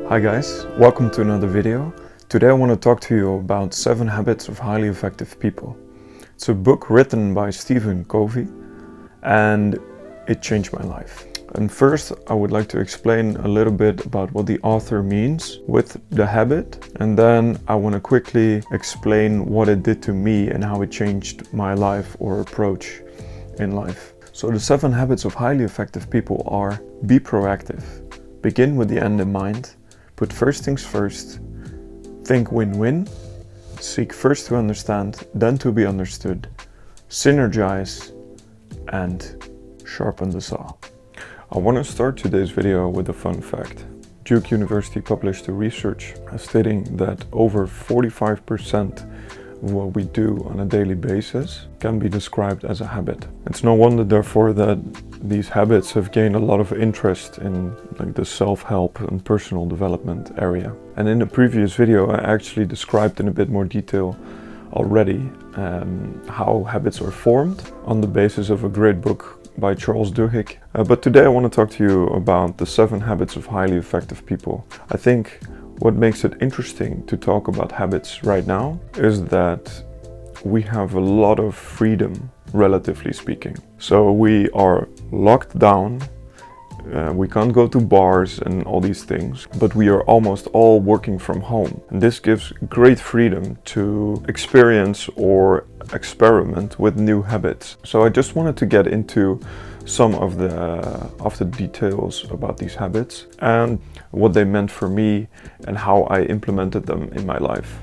Hi guys, welcome to another video. Today I want to talk to you about 7 Habits of Highly Effective People. It's a book written by Covey and it changed my life. And first I would like to explain a little bit about what the author means with the habit, and then I want to quickly explain what it did to me and how it changed my life or approach in life. So the 7 habits of highly effective people are: be proactive, begin with the end in mind, put first things first, think win-win, seek first to understand, then to be understood, synergize, and sharpen the saw. I want to start today's video with a fun fact. Duke University published a research stating that over 45% of what we do on a daily basis can be described as a habit. It's no wonder therefore that these habits have gained a lot of interest in the self-help and personal development area. And in the previous video I actually described in a bit more detail already how habits are formed on the basis of a great book by Charles Duhigg. But today I want to talk to you about the 7 habits of highly effective people. I think what makes it interesting to talk about habits right now is that we have a lot of freedom, relatively speaking. So we are locked down, we can't go to bars and all these things, but we are almost all working from home. And this gives great freedom to experience or experiment with new habits. So I just wanted to get into some of the details about these habits and what they meant for me and how I implemented them in my life.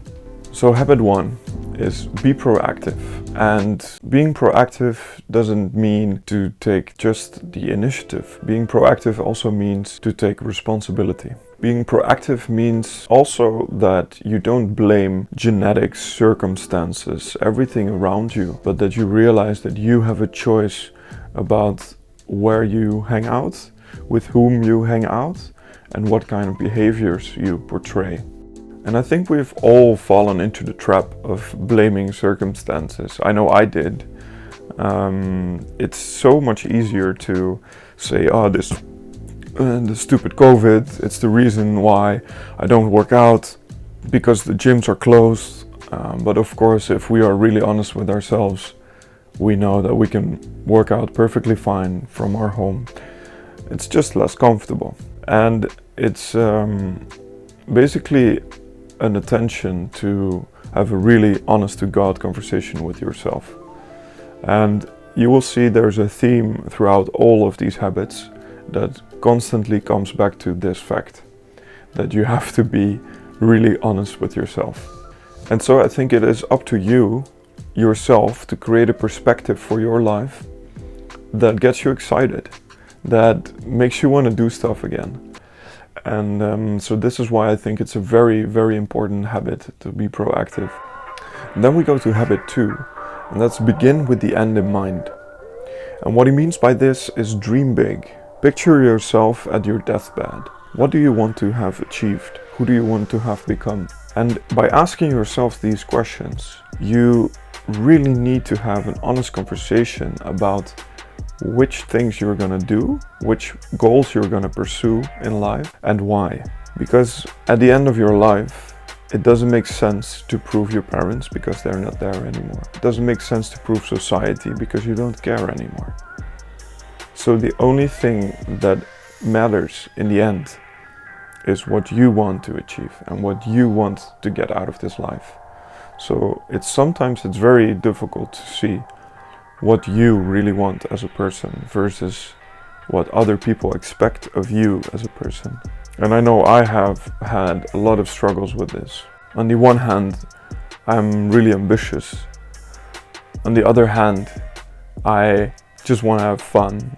So habit 1 is be proactive. And being proactive doesn't mean to take just the initiative. Being proactive also means to take responsibility. Being proactive means also that you don't blame genetics, circumstances, everything around you, but that you realize that you have a choice about where you hang out, with whom you hang out, and what kind of behaviors you portray. And I think we've all fallen into the trap of blaming circumstances. I know I did. It's so much easier to say, oh, the stupid COVID, it's the reason why I don't work out, because the gyms are closed. But of course, if we are really honest with ourselves, we know that we can work out perfectly fine from our home. It's just less comfortable. And it's basically an attention to have a really honest to God conversation with yourself. And you will see there's a theme throughout all of these habits that constantly comes back to this fact, that you have to be really honest with yourself. And so I think it is up to you yourself to create a perspective for your life that gets you excited, that makes you want to do stuff again. And so this is why I think it's a very, very important habit to be proactive. And then we go to habit 2, and that's begin with the end in mind. And what he means by this is dream big. Picture yourself at your deathbed. What do you want to have achieved? Who do you want to have become? And by asking yourself these questions, you really need to have an honest conversation about which things you're gonna do, which goals you're gonna pursue in life, and why. Because at the end of your life, it doesn't make sense to prove your parents because they're not there anymore. It doesn't make sense to prove society because you don't care anymore. So the only thing that matters in the end is what you want to achieve and what you want to get out of this life. So sometimes it's very difficult to see what you really want as a person versus what other people expect of you as a person. And I know I have had a lot of struggles with this. On the one hand, I'm really ambitious. On the other hand, I just want to have fun,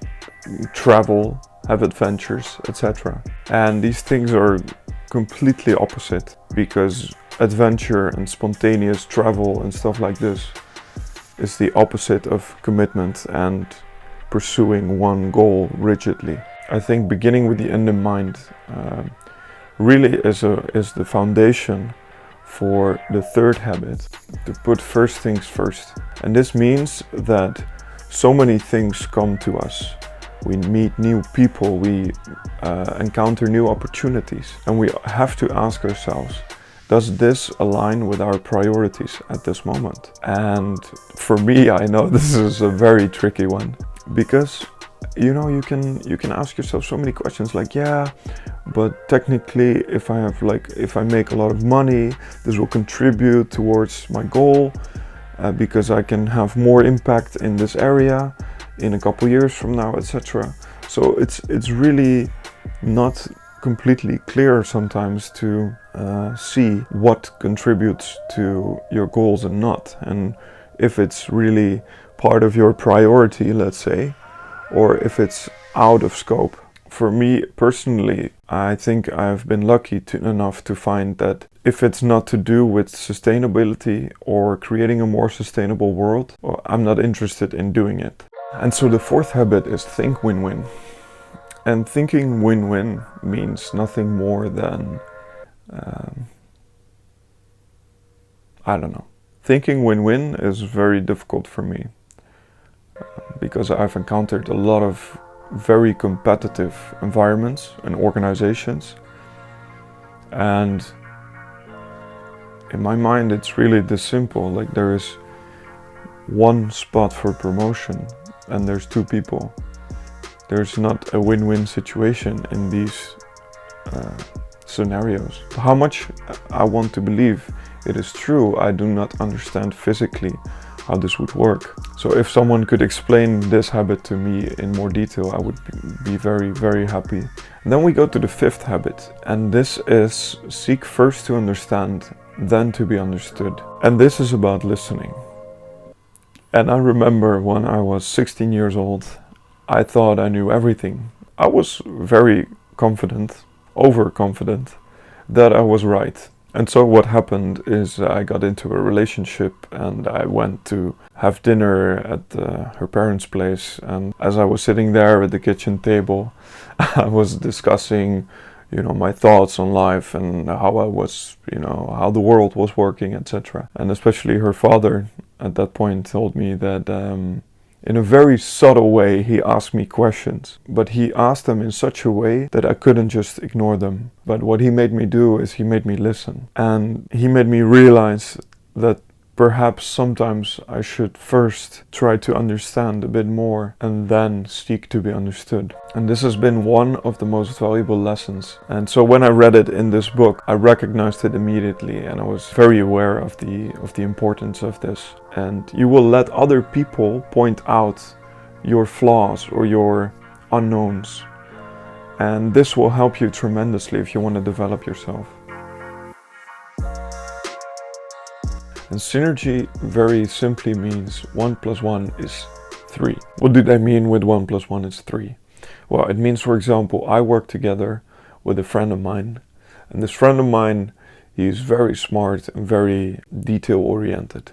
travel, have adventures, etc. And these things are completely opposite, because adventure and spontaneous travel and stuff like this is the opposite of commitment and pursuing one goal rigidly. I think beginning with the end in mind really is the foundation for the 3rd habit, to put first things first. And this means that so many things come to us we meet new people, we encounter new opportunities, and we have to ask ourselves, does this align with our priorities at this moment? And for me, I know this is a very tricky one, because you know, you can ask yourself so many questions like, yeah, but technically if I make a lot of money, this will contribute towards my goal, because I can have more impact in this area in a couple years from now, etc. So it's really not completely clear sometimes to see what contributes to your goals and not, and if it's really part of your priority, let's say, or if it's out of scope. For me personally, I think I've been lucky enough to find that if it's not to do with sustainability or creating a more sustainable world, well, I'm not interested in doing it. And so the fourth habit is think win-win. And thinking win-win means nothing more than, I don't know. Thinking win-win is very difficult for me, because I've encountered a lot of very competitive environments and organizations, and in my mind it's really this simple, like there is one spot for promotion and there's two people. There's not a win-win situation in these scenarios. How much I want to believe it is true, I do not understand physically how this would work. So if someone could explain this habit to me in more detail, I would be very, very happy. And then we go to the fifth habit, and this is seek first to understand, then to be understood. And this is about listening. And I remember when I was 16 years old, I thought I knew everything. I was very confident, overconfident, that I was right. And so what happened is I got into a relationship and I went to have dinner at her parents' place. And as I was sitting there at the kitchen table, I was discussing, you know, my thoughts on life and how I was, you know, how the world was working, etc. And especially her father at that point told me that in a very subtle way, he asked me questions, but he asked them in such a way that I couldn't just ignore them. But what he made me do is he made me listen. And he made me realize that perhaps sometimes I should first try to understand a bit more and then seek to be understood. And this has been one of the most valuable lessons. And so when I read it in this book, I recognized it immediately, and I was very aware of the importance of this. And you will let other people point out your flaws or your unknowns. And this will help you tremendously if you want to develop yourself. And synergy very simply means 1 + 1 is 3. What do they mean with 1 + 1 is 3? Well, it means, for example, I work together with a friend of mine, and this friend of mine, he's very smart and very detail oriented,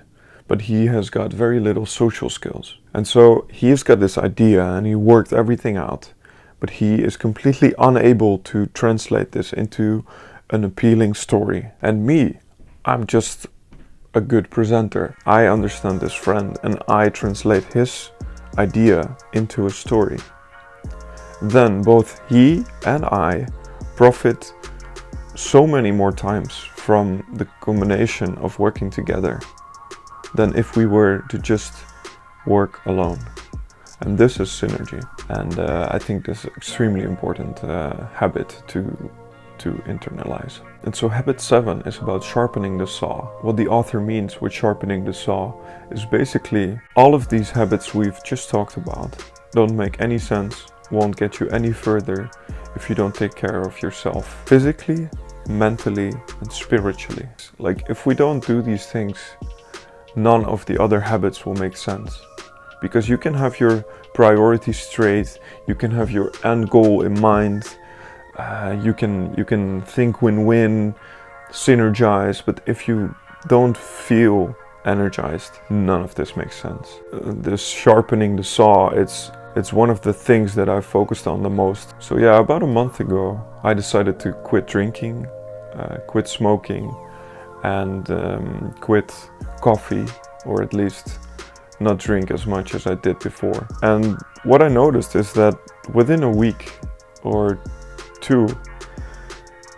but he has got very little social skills. And so he's got this idea and he worked everything out, but he is completely unable to translate this into an appealing story. And me, I'm just a good presenter. I understand this friend and I translate his idea into a story. Then both he and I profit so many more times from the combination of working together than if we were to just work alone. And this is synergy. And I think this is an extremely important habit to internalize. And so habit 7 is about sharpening the saw. What the author means with sharpening the saw is basically all of these habits we've just talked about don't make any sense, won't get you any further if you don't take care of yourself physically, mentally, and spiritually. Like if we don't do these things, none of the other habits will make sense. Because you can have your priorities straight, you can have your end goal in mind, you can think win-win, synergize, but if you don't feel energized, none of this makes sense. This sharpening the saw, it's one of the things that I've focused on the most. So yeah, about a month ago, I decided to quit drinking, quit smoking, and quit coffee, or at least not drink as much as I did before. And what I noticed is that within a week or two,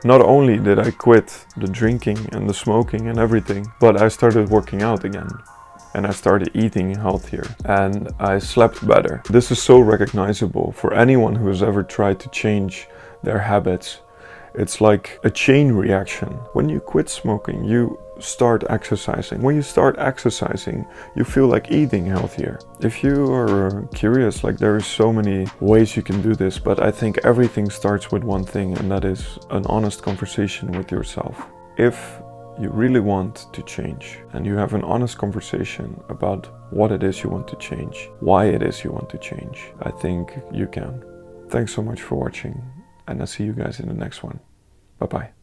not only did I quit the drinking and the smoking and everything, but I started working out again. And I started eating healthier and I slept better. This is so recognizable for anyone who has ever tried to change their habits. It's like a chain reaction. When you quit smoking, you start exercising. When you start exercising, you feel like eating healthier. If you are curious, like there are so many ways you can do this, but I think everything starts with one thing, and that is an honest conversation with yourself. If you really want to change and you have an honest conversation about what it is you want to change, why it is you want to change, I think you can. Thanks so much for watching, and I'll see you guys in the next one. Bye-bye.